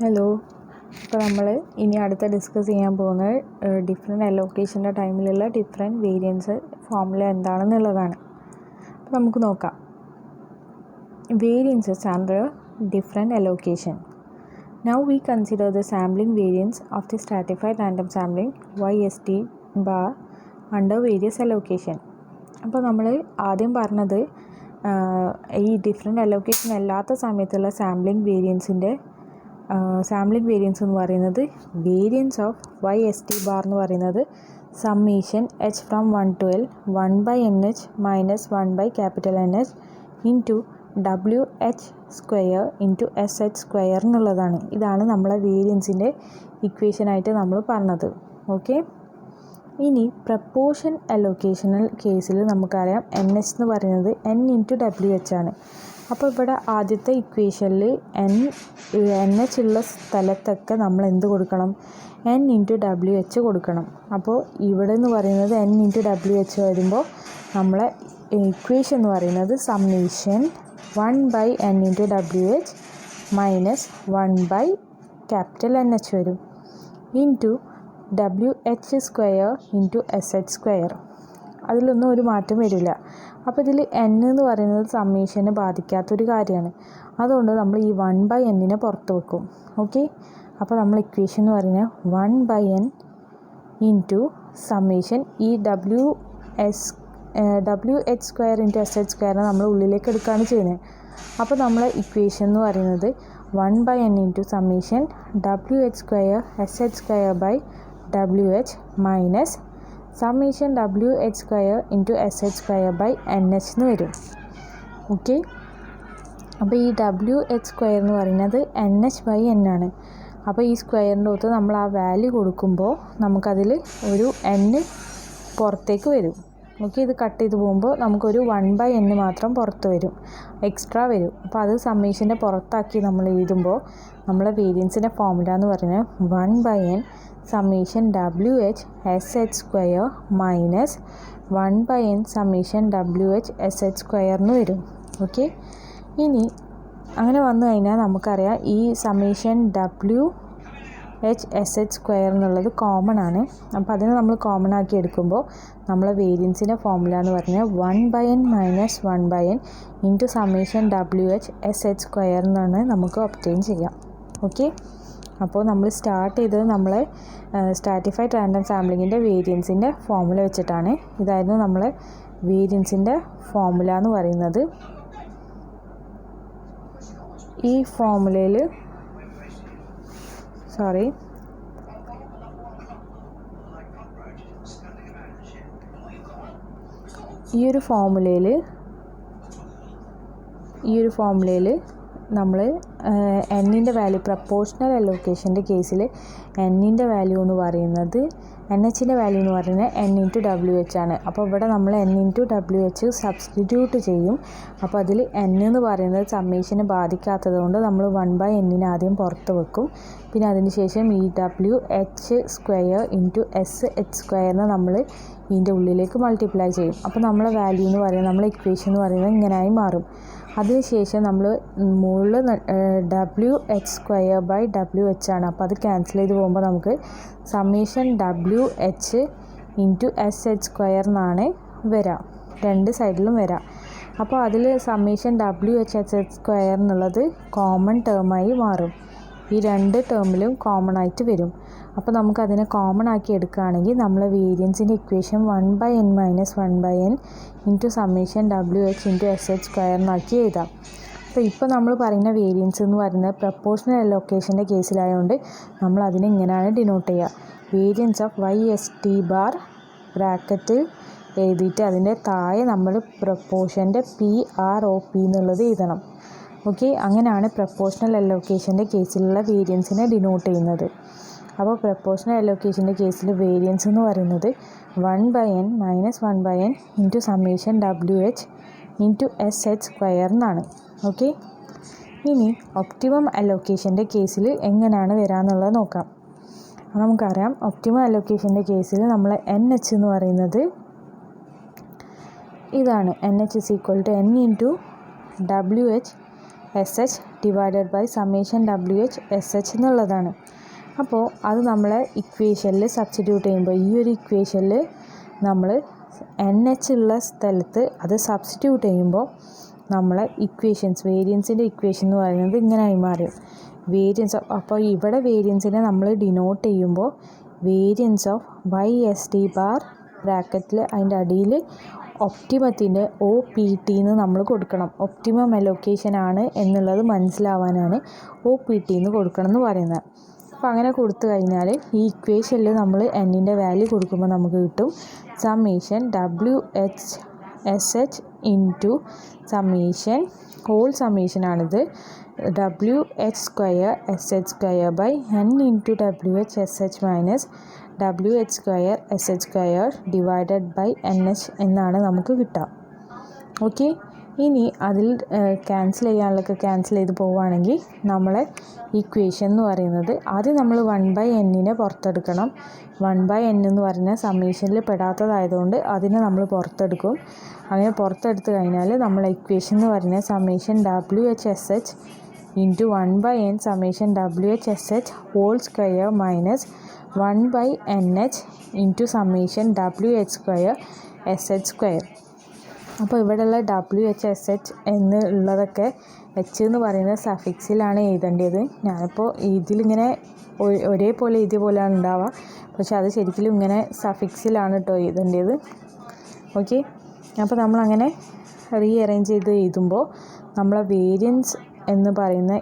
Hello. അപ്പോൾ നമ്മൾ ഇനി അടുത്ത ഡിസ്കസ് ചെയ്യാൻ പോകുന്നത് ഡിഫറെൻറ്റ് അലോക്കേഷൻ്റെ ടൈമിലുള്ള ഡിഫറെൻറ്റ് വേരിയൻസ് ഫോർമുല എന്താണെന്നുള്ളതാണ്. അപ്പോൾ നമുക്ക് നോക്കാം. Variances under different allocation. Now we consider the sampling variance of the stratified random sampling YST bar under various allocation. അപ്പോൾ നമ്മൾ ആദ്യം പറഞ്ഞത് ഈ ഡിഫറെൻറ്റ് അലോക്കേഷൻ അല്ലാത്ത സമയത്തുള്ള സാമ്പിളിംഗ് വേരിയൻസ് എന്ന് പറയുന്നത് വേരിയൻസ് ഓഫ് YST ബാർ എന്ന് പറയുന്നത് summation h from 1 to L 1/NH minus 1/NH into WH square into SH square എന്നുള്ളതാണ്. ഇതാണ് നമ്മളെ വേരിയൻസിൻ്റെ ഇക്വേഷനായിട്ട് നമ്മൾ പറഞ്ഞത്. ഓക്കെ. ഇനി പ്രപ്പോർഷൻ അലോക്കേഷണൽ കേസിൽ നമുക്കറിയാം NH എന്ന് പറയുന്നത് N ഇൻറ്റു WH ആണ്. അപ്പോൾ ഇവിടെ ആദ്യത്തെ ഇക്വേഷനിൽ NH ഉള്ള സ്ഥലത്തൊക്കെ നമ്മൾ എന്ത് കൊടുക്കണം? N ഇൻറ്റു WH കൊടുക്കണം. അപ്പോൾ ഇവിടെ എന്ന് പറയുന്നത് N ഇൻറ്റു WH വരുമ്പോൾ നമ്മളെ ഇക്വേഷൻ എന്ന് പറയുന്നത് summation 1/N into WH minus 1/NH വരും into WH square into SH square. അതിലൊന്നും ഒരു മാറ്റം വരില്ല. അപ്പോൾ ഇതിൽ N എന്ന് പറയുന്നത് സമ്മേഷനെ ബാധിക്കാത്തൊരു കാര്യമാണ്. അതുകൊണ്ട് നമ്മൾ ഈ 1/N പുറത്ത് വെക്കും. ഓക്കെ. അപ്പോൾ നമ്മൾ ഇക്വേഷൻ എന്ന് പറയുന്നത് 1/N ഇൻറ്റു സമ്മേഷൻ ഈ WH സ്ക്വയർ ഇൻറ്റു SH സ്ക്വയറിനെ നമ്മൾ ഉള്ളിലേക്ക് എടുക്കുകയാണ് ചെയ്യുന്നത്. അപ്പോൾ നമ്മളെ ഇക്വേഷൻ എന്ന് പറയുന്നത് 1/N into summation WH square SH square by WH minus summation WH square into SH square by NH എന്ന് വരും. ഓക്കെ. അപ്പോൾ ഈ WH സ്ക്വയർ എന്ന് പറയുന്നത് NH/N ആണ്. അപ്പോൾ ഈ സ്ക്വയറിൻ്റെ ഒത്ത് നമ്മൾ ആ വാല്യൂ കൊടുക്കുമ്പോൾ നമുക്കതിൽ ഒരു N പുറത്തേക്ക് വരും. ഓക്കെ. ഇത് കട്ട് ചെയ്ത് പോകുമ്പോൾ നമുക്കൊരു 1/N മാത്രം പുറത്ത് വരും, എക്സ്ട്രാ വരും. അപ്പോൾ അത് സമ്മേഷൻ്റെ പുറത്താക്കി നമ്മൾ എഴുതുമ്പോൾ നമ്മളെ വേരിയൻസിൻ്റെ ഫോർമുല എന്ന് പറയുന്നത് 1/N summation WH SH square minus 1/N summation WH SH square എന്ന് വരും. ഓക്കെ. ഇനി അങ്ങനെ വന്നു കഴിഞ്ഞാൽ നമുക്കറിയാം ഈ സമ്മേഷൻ WH SH സ്ക്വയർ എന്നുള്ളത് കോമൺ ആണ്. അപ്പോൾ അതിനെ നമ്മൾ കോമൺ ആക്കി എടുക്കുമ്പോൾ നമ്മളെ വേരിയൻസിൻ്റെ ഫോർമുല എന്ന് പറഞ്ഞാൽ 1/N minus 1/N into summation WH SH square എന്നാണ് നമുക്ക് ഒബ്റ്റെയിൻ ചെയ്യാം. ഓക്കെ. അപ്പോൾ നമ്മൾ സ്റ്റാർട്ട് ചെയ്തത് നമ്മളെ സ്ട്രാറ്റിഫൈഡ് റാൻഡം സാമ്പിളിങ്ങിൻ്റെ വേരിയൻസിൻ്റെ ഫോർമുല വെച്ചിട്ടാണ്. ഇതായിരുന്നു നമ്മളെ വേരിയൻസിൻ്റെ ഫോർമുല എന്ന് പറയുന്നത്. ഈ ഫോർമുലയിൽ ഈ ഒരു ഫോർമുലയിൽ നമ്മൾ എന്നിൻ്റെ വാല്യൂ പ്രപ്പോർഷണൽ അലോക്കേഷൻ്റെ കേസിൽ എന്നിൻ്റെ വാല്യൂ എന്ന് പറയുന്നത് NHൻ്റെ വാല്യൂ എന്ന് പറയുന്നത് N ഇൻറ്റു WH ആണ്. അപ്പോൾ ഇവിടെ നമ്മൾ N ഇൻറ്റു WH സബ്സ്റ്റിറ്റ്യൂട്ട് ചെയ്യും. അപ്പോൾ അതിൽ N എന്ന് പറയുന്നത് സമ്മേഷനെ ബാധിക്കാത്തത് കൊണ്ട് നമ്മൾ 1/N ആദ്യം പുറത്ത് വെക്കും. പിന്നെ അതിന് ശേഷം ഈ WH സ്ക്വയർ ഇൻറ്റു SH സ്ക്വയറിനെ നമ്മൾ ഇതിൻ്റെ ഉള്ളിലേക്ക് മൾട്ടിപ്ലൈ ചെയ്യും. അപ്പോൾ നമ്മളെ വാല്യൂ എന്ന് പറയുന്നത് നമ്മളെ ഇക്വേഷൻ എന്ന് പറയുന്നത് ഇങ്ങനായി മാറും. അതിനുശേഷം നമ്മൾ മുകളിൽ WH സ്ക്വയർ ബൈ WH ആണ്. അപ്പോൾ അത് ക്യാൻസൽ ചെയ്ത് പോകുമ്പോൾ നമുക്ക് summation WH into SH square എന്നാണ് വരാം, രണ്ട് സൈഡിലും വരാം. അപ്പോൾ അതിൽ സമ്മേഷൻ WH SH സ്ക്വയർ എന്നുള്ളത് കോമൺ ടേമായി മാറും. ഈ രണ്ട് ടേമിലും കോമൺ ആയിട്ട് വരും. അപ്പോൾ നമുക്കതിനെ കോമൺ ആക്കി എടുക്കുകയാണെങ്കിൽ നമ്മളെ വേരിയൻസിൻ്റെ equation 1/N minus 1/N into summation WH into SH സ്ക്വയറിനാക്കി എഴുതാം. അപ്പോൾ ഇപ്പോൾ നമ്മൾ പറയുന്ന വേരിയൻസ് എന്ന് പറയുന്നത് പ്രപ്പോർഷണൽ അലോക്കേഷൻ്റെ കേസിലായതുകൊണ്ട് നമ്മൾ അതിനെ ഇങ്ങനെയാണ് ഡിനോട്ട് ചെയ്യുക. Variance of YST bar bracket എഴുതിയിട്ട് അതിൻ്റെ താഴെ നമ്മൾ പ്രപ്പോർഷൻ്റെ PROP എന്നുള്ളത് എഴുതണം. ഓക്കെ. അങ്ങനെയാണ് പ്രപ്പോർഷണൽ അലോക്കേഷൻ്റെ കേസിലുള്ള വേരിയൻസിനെ ഡിനോട്ട് ചെയ്യുന്നത്. അപ്പോൾ പ്രപ്പോർഷണൽ അലോക്കേഷൻ്റെ കേസിൽ വേരിയൻസ് എന്ന് പറയുന്നത് 1/N minus 1/N into summation WH into SH square എന്നാണ്. ഓക്കെ. ഇനി ഒപ്റ്റിമം അലോക്കേഷൻ്റെ കേസിൽ എങ്ങനെയാണ് വരാമെന്നുള്ളത് നോക്കാം. നമുക്കറിയാം ഒപ്റ്റിമം അലോക്കേഷൻ്റെ കേസിൽ നമ്മൾ NH എന്ന് പറയുന്നത് ഇതാണ്. NH = N into WH SH divided by summation WH/SH എന്നുള്ളതാണ്. അപ്പോൾ അത് നമ്മളെ ഇക്വേഷനിൽ സബ്സ്റ്റിറ്റ്യൂട്ട് ചെയ്യുമ്പോൾ ഈ ഒരു ഇക്വേഷനിൽ നമ്മൾ NH ഉള്ള സ്ഥലത്ത് അത് സബ്സ്റ്റിറ്റ്യൂട്ട് ചെയ്യുമ്പോൾ നമ്മളെ വേരിയൻസിൻ്റെ ഇക്വേഷൻ എന്ന് പറയുന്നത് ഇങ്ങനെയായി മാറും. വേരിയൻസ് അപ്പോൾ ഇവിടെ വേരിയൻസിനെ നമ്മൾ ഡിനോട്ട് ചെയ്യുമ്പോൾ വേരിയൻസ് ഓഫ് YSD ബാർ ബ്രാക്കറ്റിൽ അതിൻ്റെ അടിയിൽ ഒപ്റ്റിമത്തിൻ്റെ OPT എന്ന് നമ്മൾ കൊടുക്കണം. ഒപ്റ്റിമം അലോക്കേഷൻ ആണ് എന്നുള്ളത് മനസ്സിലാവാനാണ് OPT എന്ന് കൊടുക്കണം എന്ന് പറയുന്നത്. അപ്പോൾ അങ്ങനെ കൊടുത്തു കഴിഞ്ഞാൽ ഈ ഇക്വേഷനിൽ നമ്മൾ Nൻ്റെ വാല്യൂ കൊടുക്കുമ്പോൾ നമുക്ക് കിട്ടും summation WH/SH into summation whole സമ്മേഷനാണിത് WH²/SH² by N into WH/SH minus WH²/SH² divided by NH എന്നാണ് നമുക്ക് കിട്ടുക. ഓക്കെ, ഇനി അതിൽ ക്യാൻസൽ ചെയ്യാനുള്ളതൊക്കെ ക്യാൻസൽ ചെയ്ത് പോവുകയാണെങ്കിൽ നമ്മളെ ഇക്വേഷൻ എന്ന് പറയുന്നത് ആദ്യം നമ്മൾ 1/n പുറത്തെടുക്കണം. 1/n എന്ന് പറഞ്ഞാൽ സമ്മേഷനിൽ പെടാത്തതായതുകൊണ്ട് അതിനെ നമ്മൾ പുറത്തെടുക്കും. അങ്ങനെ പുറത്തെടുത്ത് കഴിഞ്ഞാൽ നമ്മളെ ഇക്വേഷൻ എന്ന് പറഞ്ഞാൽ summation WH/SH into 1/n summation WH/SH whole square minus 1/NH into summation WH²/SH². അപ്പോൾ ഇവിടെയുള്ള WH/SH എന്നുള്ളതൊക്കെ H എന്ന് പറയുന്ന സഫിക്സിലാണ് എഴുതേണ്ടത്. ഞാനിപ്പോൾ ഇതിലിങ്ങനെ ഒരേപോലെ എഴുതിയ പോലെയാണ് ഉണ്ടാവുക, പക്ഷെ അത് ശരിക്കും ഇങ്ങനെ സഫിക്സിലാണ് കേട്ടോ എഴുതേണ്ടത്. ഓക്കെ, അപ്പോൾ നമ്മളങ്ങനെ റീഅറേഞ്ച് ചെയ്ത് എഴുതുമ്പോൾ നമ്മളെ വേരിയൻസ് എന്ന് പറയുന്ന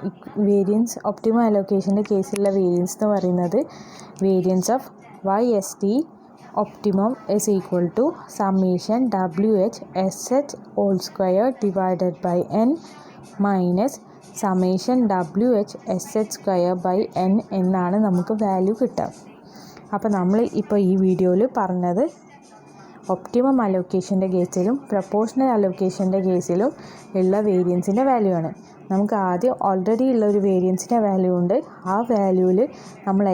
വേരിയൻസ് ഒപ്റ്റിമം അലോക്കേഷൻ്റെ കേസിലുള്ള വേരിയൻസ് എന്ന് പറയുന്നത് variance of YSD optimum is equal to summation WH/SH whole square divided by N minus summation WH/SH² by N എന്നാണ് നമുക്ക് വാല്യൂ കിട്ടുക. അപ്പോൾ നമ്മൾ ഇപ്പോൾ ഈ വീഡിയോയിൽ പറഞ്ഞത് ഒപ്റ്റിമം അലോക്കേഷൻ്റെ കേസിലും പ്രപ്പോർഷണൽ അലോക്കേഷൻ്റെ കേസിലും ഉള്ള വേരിയൻസിൻ്റെ വാല്യൂ ആണ്. നമുക്ക് ആദ്യം ഓൾറെഡി ഉള്ള ഒരു വേരിയൻസിൻ്റെ വാല്യൂ ഉണ്ട്. ആ വാല്യൂവിൽ നമ്മൾ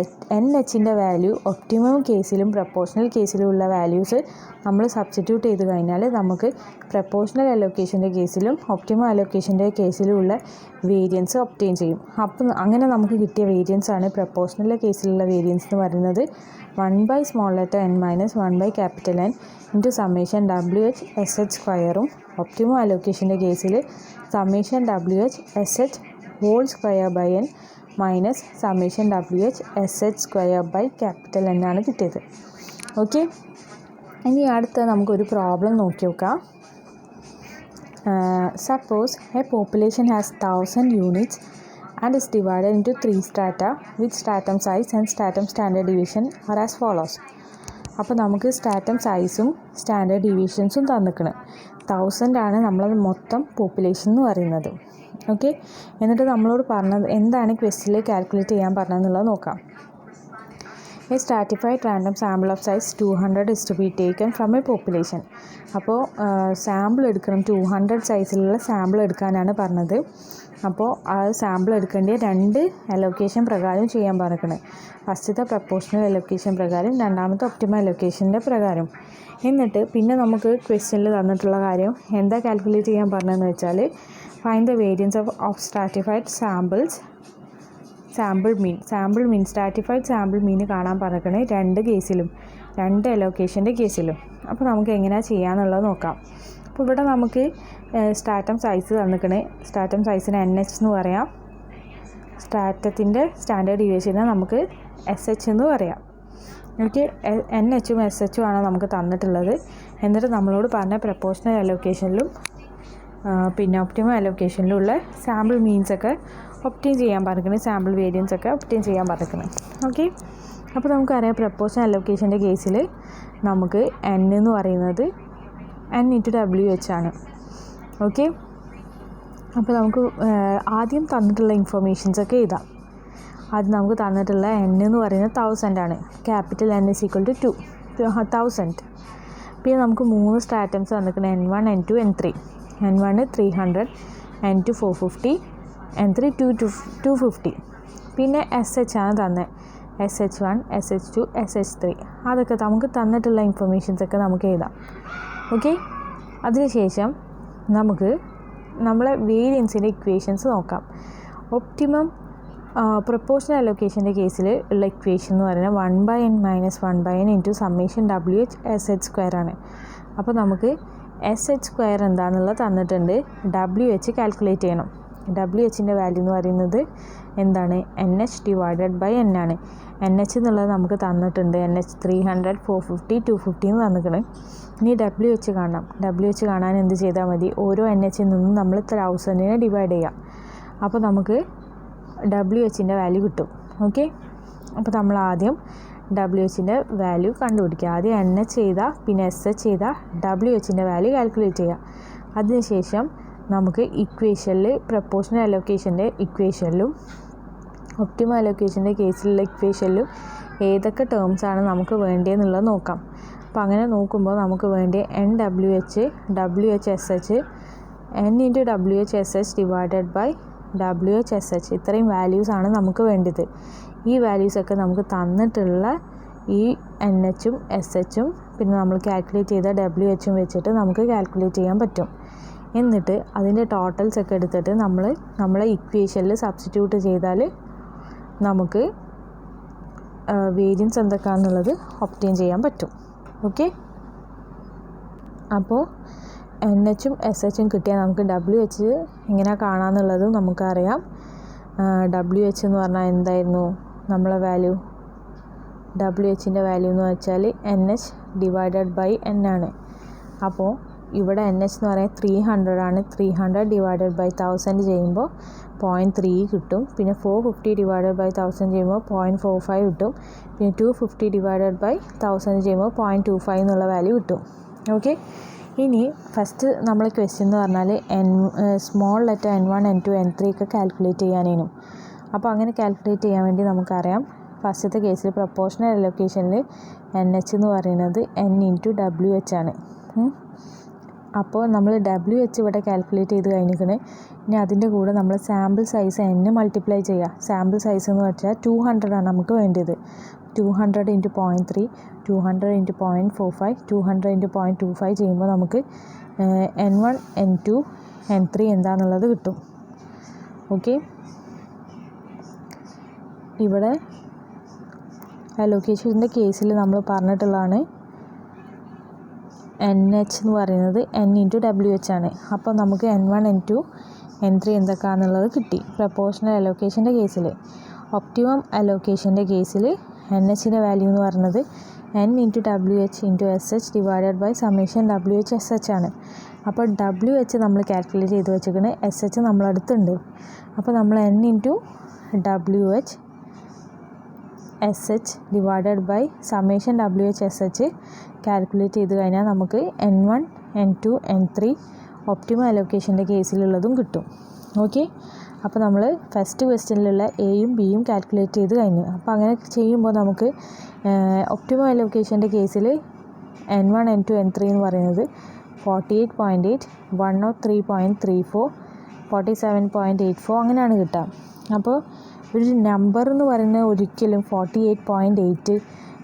NHൻ്റെ വാല്യൂ ഒപ്റ്റിമം കേസിലും പ്രപ്പോർഷണൽ കേസിലും ഉള്ള വാല്യൂസ് നമ്മൾ സബ്സ്റ്റിറ്റ്യൂട്ട് ചെയ്ത് കഴിഞ്ഞാൽ നമുക്ക് പ്രപ്പോർഷണൽ അലോക്കേഷൻ്റെ കേസിലും ഒപ്റ്റിമം അലോക്കേഷൻ്റെ കേസിലും ഉള്ള വേരിയൻസ് ഒപ്റ്റെയിൻ ചെയ്യും. അപ്പം അങ്ങനെ നമുക്ക് കിട്ടിയ വേരിയൻസ് ആണ് പ്രപ്പോർഷണൽ കേസിലുള്ള വേരിയൻസ് എന്ന് പറയുന്നത് 1/n minus 1/N into summation WH/SH²ഉം ഒപ്റ്റിമം അലോക്കേഷൻ്റെ കേസിൽ summation WH/SH whole square by N minus summation WH/SH² by N ആണ് കിട്ടിയത്. ഓക്കെ, ഇനി അടുത്ത നമുക്കൊരു പ്രോബ്ലം നോക്കി നോക്കാം. Suppose A population has 1000 units and is divided into 3 strata with stratum size and stratum standard deviation are as follows. അപ്പോൾ നമുക്ക് സ്റ്റാറ്റം സൈസും സ്റ്റാൻഡേർഡ് ഡീവിയേഷൻസും തന്നിക്കണം. 1000 ആണ് നമ്മളത് മൊത്തം പോപ്പുലേഷൻ എന്ന് പറയുന്നത്. ഓക്കെ, എന്നിട്ട് നമ്മളോട് പറഞ്ഞത് എന്താണ് ക്വസ്റ്റ്യനിൽ കാൽക്കുലേറ്റ് ചെയ്യാൻ പറഞ്ഞതെന്നുള്ളത് നോക്കാം. A stratified random sample of size 200 is to be taken from a population. അപ്പോൾ സാമ്പിൾ എടുക്കണം, 200 സൈസിലുള്ള സാമ്പിൾ എടുക്കാനാണ് പറഞ്ഞത്. അപ്പോൾ ആ സാമ്പിൾ എടുക്കേണ്ട 2 അലോക്കേഷൻ പ്രകാരം ചെയ്യാൻ പറഞ്ഞിരിക്കുന്നത്. ഫസ്റ്റത്തെ പ്രപ്പോർഷണൽ അലോക്കേഷൻ പ്രകാരം, രണ്ടാമത്തെ ഒപ്റ്റിമം അലോക്കേഷൻ്റെ പ്രകാരം. എന്നിട്ട് പിന്നെ നമുക്ക് ക്വസ്റ്റ്യനിൽ തന്നിട്ടുള്ള കാര്യം എന്താ കാൽക്കുലേറ്റ് ചെയ്യാൻ പറഞ്ഞതെന്ന് വെച്ചാൽ find the variance of stratified sample mean stratified sample mean കാണാൻ പറഞ്ഞിരിക്കണേ 2 കേസിലും, 2 അലോക്കേഷൻ്റെ കേസിലും. അപ്പോൾ നമുക്ക് എങ്ങനെയാണ് ചെയ്യാമെന്നുള്ളത് നോക്കാം. അപ്പോൾ ഇവിടെ നമുക്ക് സ്റ്റാറ്റം സൈസ് തന്നിരിക്കണേ. സ്റ്റാറ്റം സൈസിന് NH എന്ന് പറയാം. സ്റ്റാറ്റത്തിൻ്റെ സ്റ്റാൻഡേർഡ് ഡീവിയേഷനെ നമുക്ക് SH എന്ന് പറയാം. ഓക്കെ, NHഉം SHഉം ആണ് നമുക്ക് തന്നിട്ടുള്ളത്. എന്നിട്ട് നമ്മളോട് പറഞ്ഞ പ്രപ്പോർഷണൽ അലോക്കേഷനിലും പിന്നെ ഒപ്റ്റിമം അലോക്കേഷനിലുള്ള സാമ്പിൾ മീൻസൊക്കെ ഒപ്റ്റെയിൻ ചെയ്യാൻ പറഞ്ഞിരിക്കുന്നത്, സാമ്പിൾ വേരിയൻസ് ഒക്കെ ഒപ്റ്റെയിൻ ചെയ്യാൻ പറഞ്ഞിരിക്കുന്നത്. ഓക്കെ, അപ്പോൾ നമുക്കറിയാം പ്രപ്പോർഷണൽ അലോക്കേഷൻ്റെ കേസിൽ നമുക്ക് N എന്ന് പറയുന്നത് N ഇൻറ്റു WH ആണ്. ഓക്കെ, അപ്പോൾ നമുക്ക് ആദ്യം തന്നിട്ടുള്ള ഇൻഫർമേഷൻസൊക്കെ എഴുതാം. ആദ്യം നമുക്ക് തന്നിട്ടുള്ള N എന്ന് പറയുന്നത് 1000 ആണ്. Capital N is equal to 1000. പിന്നെ നമുക്ക് 3 സ്റ്റാറ്റംസ് തന്നിരിക്കുന്നത് N1, N2, N3. N1 300, N2 450, N3 250. പിന്നെ SH ആണ് തന്നെ, SH1, SH2, SH3. അതൊക്കെ നമുക്ക് തന്നിട്ടുള്ള ഇൻഫർമേഷൻസൊക്കെ നമുക്ക് എഴുതാം. ഓക്കെ, അതിനുശേഷം നമുക്ക് നമ്മളെ വേരിയൻസിൻ്റെ ഇക്വേഷൻസ് നോക്കാം. ഒപ്റ്റിമം പ്രൊപ്പോർഷണൽ അലോക്കേഷൻ്റെ കേസിൽ ഉള്ള ഇക്വേഷൻ എന്ന് പറയുന്നത് 1/n - 1/n into summation WH/SH² ആണ്. അപ്പോൾ നമുക്ക് SH² എന്താണെന്നുള്ളത് തന്നിട്ടുണ്ട്. WH കാൽക്കുലേറ്റ് ചെയ്യണം. WHൻ്റെ വാല്യൂ എന്ന് പറയുന്നത് എന്താണ്? NH/N ആണ്. NH എന്നുള്ളത് നമുക്ക് തന്നിട്ടുണ്ട്. NH 300, 450, 250 എന്ന് തന്നിട്ടുണ്ട്. ഇനി WH കാണണം. WH കാണാൻ എന്ത് ചെയ്താൽ മതി? ഓരോ NHൽ നിന്നും നമ്മൾ 1000നെ ഡിവൈഡ് ചെയ്യാം. അപ്പോൾ നമുക്ക് WHൻ്റെ വാല്യൂ കിട്ടും. ഓക്കെ, അപ്പോൾ നമ്മൾ ആദ്യം WHൻ്റെ വാല്യൂ കണ്ടുപിടിക്കുക. ആദ്യം NH ചെയ്താൽ പിന്നെ SH ചെയ്താൽ WHൻ്റെ വാല്യൂ കാൽക്കുലേറ്റ് ചെയ്യുക. അതിനുശേഷം നമുക്ക് ഇക്വേഷനിൽ പ്രൊപ്പോർഷണൽ അലോക്കേഷൻ്റെ ഇക്വേഷനിലും ഒപ്റ്റിമം അലോക്കേഷൻ്റെ കേസിലുള്ള ഇക്വേഷനിലും ഏതൊക്കെ ടേംസാണ് നമുക്ക് വേണ്ടതെന്നുള്ളത് നോക്കാം. അപ്പോൾ അങ്ങനെ നോക്കുമ്പോൾ നമുക്ക് വേണ്ടി NWH, WHSH, N into WHSH divided by WHSH ഇത്രയും വാല്യൂസാണ് നമുക്ക് വേണ്ടത്. ഈ വാല്യൂസൊക്കെ നമുക്ക് തന്നിട്ടുള്ള ഈ NHും SHും പിന്നെ നമ്മൾ കാൽക്കുലേറ്റ് ചെയ്ത WHും വെച്ചിട്ട് നമുക്ക് കാൽക്കുലേറ്റ് ചെയ്യാൻ പറ്റും. എന്നിട്ട് അതിൻ്റെ ടോട്ടൽസൊക്കെ എടുത്തിട്ട് നമ്മളെ ഇക്വേഷനിൽ സബ്സ്റ്റിറ്റ്യൂട്ട് ചെയ്താൽ നമുക്ക് വേരിയൻസ് എന്തൊക്കെയാണെന്നുള്ളത് ഒബ്റ്റെയിൻ ചെയ്യാൻ പറ്റും. ഓക്കെ, അപ്പോൾ NHും SHും കിട്ടിയാൽ നമുക്ക് WH എങ്ങനെ കാണാമെന്നുള്ളതും നമുക്കറിയാം. WH എന്ന് പറഞ്ഞാൽ എന്തായിരുന്നു നമ്മളെ വാല്യൂ? WHൻ്റെ വാല്യൂ എന്ന് വെച്ചാൽ NH ഡിവൈഡഡ് ബൈ N ആണ്. അപ്പോൾ ഇവിടെ NH എന്ന് പറയാൻ 300 ആണ്. 300 ഡിവൈഡഡ് ബൈ 1000 ചെയ്യുമ്പോൾ 0.3 കിട്ടും. പിന്നെ 450 ഡിവൈഡഡ് ബൈ 1000 ചെയ്യുമ്പോൾ 0.45 കിട്ടും. പിന്നെ 250 ഡിവൈഡഡ് ബൈ 1000 ചെയ്യുമ്പോൾ 0.25 എന്നുള്ള വാല്യൂ കിട്ടും. ഓക്കെ, ഇനി ഫസ്റ്റ് നമ്മളെ ക്വസ്റ്റ്യൻ എന്ന് പറഞ്ഞാൽ small letter N1, N2, N3 ഒക്കെ കാൽക്കുലേറ്റ് ചെയ്യാനേനു. അപ്പോൾ അങ്ങനെ കാൽക്കുലേറ്റ് ചെയ്യാൻ വേണ്ടി നമുക്കറിയാം ഫസ്റ്റത്തെ കേസിൽ പ്രൊപ്പോർഷണൽ അലോക്കേഷനിൽ NH എന്ന് പറയുന്നത് N ഇൻറ്റു WH ആണ്. അപ്പോൾ നമ്മൾ WH ഇവിടെ കാൽക്കുലേറ്റ് ചെയ്ത് കഴിഞ്ഞിരിക്കണ്. ഇനി അതിൻ്റെ കൂടെ നമ്മൾ സാമ്പിൾ സൈസ് N മൾട്ടിപ്ലൈ ചെയ്യുക. സാമ്പിൾ സൈസ് എന്ന് വെച്ചാൽ 200 ആണ് നമുക്ക് വേണ്ടത്. 200 ഇൻറ്റു 0.3, 200 ഇൻറ്റു 0.45, 200 ഇൻറ്റു 0.25 ചെയ്യുമ്പോൾ നമുക്ക് N1, N2, N3 എന്താണെന്നുള്ളത് കിട്ടും. ഓക്കെ, ഇവിടെ അലോക്കേഷൻ്റെ കേസിൽ നമ്മൾ പറഞ്ഞിട്ടുള്ളതാണ് NH എന്ന് പറയുന്നത് N ഇൻറ്റു WH ആണ്. അപ്പോൾ നമുക്ക് N1, N2, N3 എന്തൊക്കെയാണെന്നുള്ളത് കിട്ടി പ്രൊപ്പോർഷണൽ അലോക്കേഷൻ്റെ കേസിൽ. ഒപ്റ്റിമം അലോക്കേഷൻ്റെ കേസിൽ NHൻ്റെ വാല്യൂ എന്ന് പറയുന്നത് N into WH into SH divided by summation WHSH ആണ്. അപ്പോൾ WH നമ്മൾ കാൽക്കുലേറ്റ് ചെയ്ത് വെച്ചിരിക്കുന്നത്, SH നമ്മളടുത്തുണ്ട്. അപ്പോൾ നമ്മൾ N into WH SH divided by summation WHSH calculate ചെയ്ത് കഴിഞ്ഞാൽ നമുക്ക് N1, N2, N3 ഒപ്റ്റിമം അലോക്കേഷൻ്റെ കേസിലുള്ളതും കിട്ടും. ഓക്കെ, അപ്പോൾ നമ്മൾ ഫസ്റ്റ് ക്വസ്റ്റ്യനിലുള്ള എയും ബിയും കാൽക്കുലേറ്റ് ചെയ്ത് കഴിഞ്ഞു. അപ്പോൾ അങ്ങനെ ചെയ്യുമ്പോൾ നമുക്ക് ഒപ്റ്റിമം അലോക്കേഷൻ്റെ കേസിൽ N1, N2, N3 എന്ന് പറയുന്നത് 48.8, 103.34, 47.84 അങ്ങനെയാണ് കിട്ടുക. അപ്പോൾ ഒരു നമ്പർ എന്ന് പറയുന്നത് ഒരിക്കലും 48.8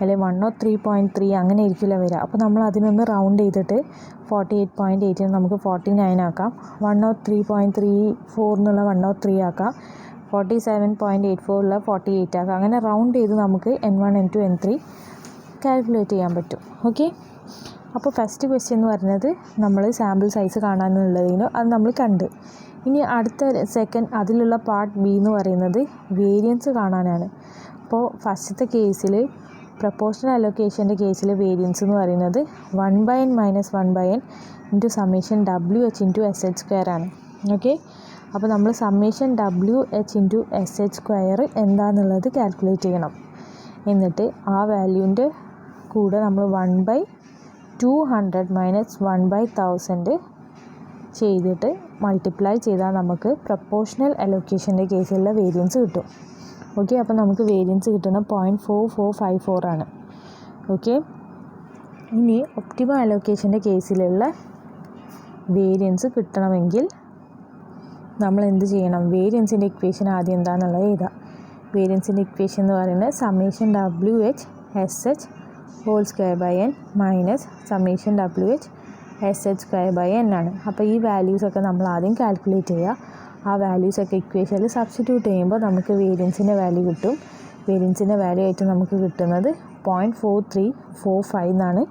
അല്ലെങ്കിൽ 103.3 അങ്ങനെ ആയിരിക്കില്ല വരിക. അപ്പോൾ നമ്മൾ അതിനൊന്ന് റൗണ്ട് ചെയ്തിട്ട് 48.8 നമുക്ക് 49 ആക്കാം, 103.34 എന്നുള്ള 103 ആക്കാം, 47.84 ഉള്ള 48 ആക്കാം. അങ്ങനെ റൗണ്ട് ചെയ്ത് നമുക്ക് N1, N2, N3 കാൽക്കുലേറ്റ് ചെയ്യാൻ പറ്റും. ഓക്കെ, അപ്പോൾ ഫസ്റ്റ് ക്വസ്റ്റ്യൻ എന്ന് പറയുന്നത് നമ്മൾ സാമ്പിൾ സൈസ് കാണാനുള്ളതിനോ അത് നമ്മൾ കണ്ട്. ഇനി അടുത്ത സെക്കൻഡ് അതിലുള്ള പാർട്ട് ബി എന്ന് പറയുന്നത് വേരിയൻസ് കാണാനാണ്. അപ്പോൾ ഫസ്റ്റത്തെ കേസിൽ പ്രൊപ്പോർഷണൽ അലോക്കേഷൻ്റെ കേസിൽ വേരിയൻസ് എന്ന് പറയുന്നത് 1/n - 1/n into summation WH into SH² ആണ്. ഓക്കെ, അപ്പോൾ നമ്മൾ സമ്മേഷൻ WH ഇൻറ്റു SH² എന്താണെന്നുള്ളത് കാൽക്കുലേറ്റ് ചെയ്യണം. എന്നിട്ട് ആ വാല്യൂൻ്റെ കൂടെ നമ്മൾ 1/200 - 1/1000 ചെയ്തിട്ട് മൾട്ടിപ്ലൈ ചെയ്താൽ നമുക്ക് പ്രൊപ്പോർഷണൽ അലോക്കേഷൻ്റെ കേസിലുള്ള വേരിയൻസ് കിട്ടും. ഓക്കെ, അപ്പോൾ നമുക്ക് വേരിയൻസ് കിട്ടുന്നത് 0.4454 ആണ്. ഓക്കെ, ഇനി ഒപ്റ്റിമം അലോക്കേഷൻ്റെ കേസിലുള്ള വേരിയൻസ് കിട്ടണമെങ്കിൽ നമ്മൾ എന്ത് ചെയ്യണം? വേരിയൻസിൻ്റെ ഇക്വേഷൻ ആദ്യം എന്താണെന്നുള്ളത് എഴുതാം. വേരിയൻസിൻ്റെ ഇക്വേഷൻ എന്ന് പറയുന്നത് summation WH/SH (n) minus summation WH/SH² (n) ആണ്. അപ്പോൾ ഈ വാല്യൂസൊക്കെ നമ്മൾ ആദ്യം കാൽക്കുലേറ്റ് ചെയ്യുക. ആ വാല്യൂസൊക്കെ ഇക്വേഷനിൽ സബ്സ്റ്റിറ്റ്യൂട്ട് ചെയ്യുമ്പോൾ നമുക്ക് വേരിയൻസിൻ്റെ വാല്യൂ കിട്ടും. വേരിയൻസിൻ്റെ വാല്യൂ ആയിട്ട് നമുക്ക് കിട്ടുന്നത് 0.4345 എന്നാണ്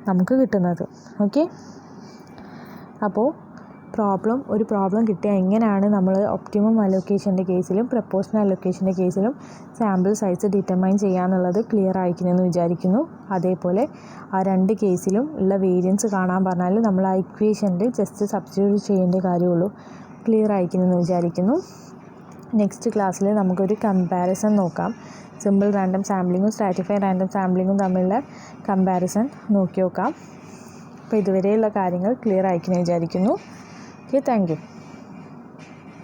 നമുക്ക് കിട്ടുന്നത്. ഓക്കെ, അപ്പോൾ ഒരു പ്രോബ്ലം കിട്ടിയാൽ എങ്ങനെയാണ് നമ്മൾ ഒപ്റ്റിമം അലോക്കേഷൻ്റെ കേസിലും പ്രപ്പോർഷണൽ അലോക്കേഷൻ്റെ കേസിലും സാമ്പിൾ സൈസ് ഡിറ്റർമൈൻ ചെയ്യാന്നുള്ളത് ക്ലിയർ ആയിരിക്കുമെന്ന് വിചാരിക്കുന്നു. അതേപോലെ ആ 2 കേസിലും ഉള്ള വേരിയൻസ് കാണാൻ പറഞ്ഞാൽ നമ്മൾ ആ ഇക്വേഷനിൽ ജസ്റ്റ് സബ്സ്റ്റിറ്റ്യൂട്ട് ചെയ്യേണ്ട കാര്യമുള്ളൂ. ക്ലിയർ ആയിരിക്കുമെന്ന് വിചാരിക്കുന്നു. നെക്സ്റ്റ് ക്ലാസ്സിൽ നമുക്കൊരു കമ്പാരിസൺ നോക്കാം. സിമ്പിൾ റാൻഡം സാമ്പിളിങ്ങും സ്ട്രാറ്റിഫൈഡ് റാൻഡം സാമ്പിളിങ്ങും തമ്മിലുള്ള കമ്പാരിസൺ നോക്കി നോക്കാം. അപ്പോൾ ഇതുവരെയുള്ള കാര്യങ്ങൾ ക്ലിയർ ആയിരിക്കുമെന്ന് വിചാരിക്കുന്നു. Okay, thank you.